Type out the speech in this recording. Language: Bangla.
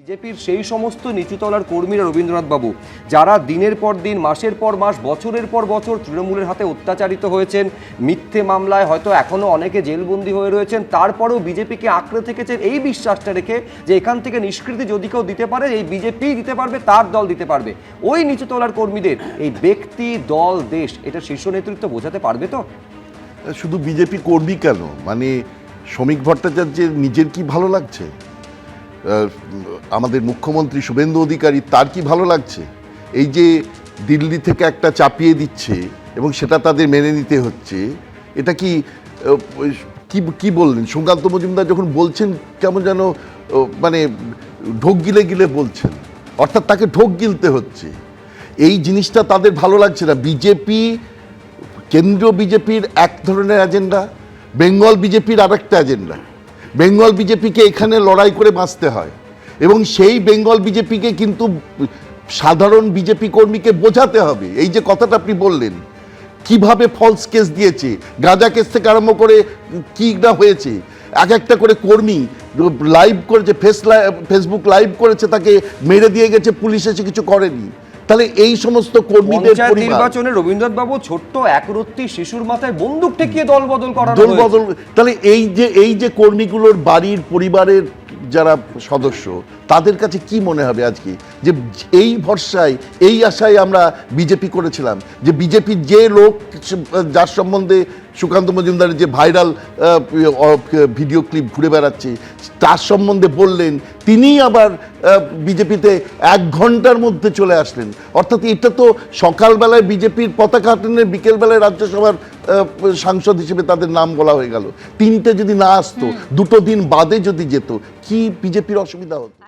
বিজেপির সেই সমস্ত নিচুতলার কর্মীরা রবীন্দ্রনাথ বাবু যারা দিনের পর দিন মাসের পর মাস বছরের পর বছর তৃণমূলের হাতে অত্যাচারিত হয়েছেন, মিথ্যে মামলায় হয়তো এখনো অনেকে জেলবন্দি হয়ে রয়েছেন, তারপরেও বিজেপিকে আঁকড়ে থেকেছেন এই বিশ্বাসটা রেখে যে এখান থেকে নিষ্কৃতি যদি কেউ দিতে পারে এই বিজেপি দিতে পারবে, তার দল দিতে পারবে। ওই নিচুতলার কর্মীদের এই ব্যক্তি দল দেশ এটা শীর্ষ নেতৃত্ব বোঝাতে পারবে তো? শুধু বিজেপি কর্মী কেন, মানে শ্রমিক ভট্টাচার্যের নিজের কি ভালো লাগছে? আমাদের মুখ্যমন্ত্রী শুভেন্দু অধিকারী তার কি ভালো লাগছে? এই যে দিল্লি থেকে একটা চাপিয়ে দিচ্ছে এবং সেটা তাদের মেনে নিতে হচ্ছে, এটা কি কি বললেন সুকান্ত মজুমদার যখন বলছেন কেমন যেন মানে ঢোক গিলে গিলে বলছেন, অর্থাৎ তাকে ঢোক গিলতে হচ্ছে। এই জিনিসটা তাদের ভালো লাগছে না। বিজেপি, কেন্দ্রীয় বিজেপির এক ধরনের এজেন্ডা, বেঙ্গল বিজেপির আরেকটা এজেন্ডা। বেঙ্গল বিজেপিকে এখানে লড়াই করে বাঁচতে হয় এবং সেই বেঙ্গল বিজেপিকে কিন্তু সাধারণ বিজেপি কর্মীকে বোঝাতে হবে। এই যে কথাটা আপনি বললেন, কিভাবে ফলস কেস দিয়েছে, গাঁজা কেস থেকে আরম্ভ করে কি না হয়েছে, এক একটা করে কর্মী লাইভ করেছে, ফেসবুক লাইভ করেছে, তাকে মেরে দিয়ে গেছে, পুলিশ এসে কিছু করেনি। তাহলে এই সমস্ত কর্মীদের নির্বাচনে রবীন্দ্রনাথ বাবু ছোট্ট একরত্তি শিশুর মাথায় বন্দুক ঠেকিয়ে দল বদল তাহলে এই যে কর্মীগুলোর বাড়ির পরিবারের যারা সদস্য, তাদের কাছে কি মনে হবে আজকে যে এই ভরসায়, এই আশায় আমরা বিজেপি করেছিলাম, যে বিজেপির যে লোক যার সম্বন্ধে সুকান্ত মজুমদারের যে ভাইরাল ভিডিও ক্লিপ ঘুরে বেড়াচ্ছে তার সম্বন্ধে বললেন, তিনিই আবার বিজেপিতে 1 ঘন্টার মধ্যে চলে আসলেন। অর্থাৎ এটা তো সকালবেলায় বিজেপির পতাকা হাঁটানোর, বিকেলবেলায় রাজ্যসভার সাংসদ হিসেবে তাদের নাম বলা হয়ে গেল। 3টে যদি না আসতো, 2 দিন বাদে যদি যেত, কি বিজেপির অসুবিধা হতো?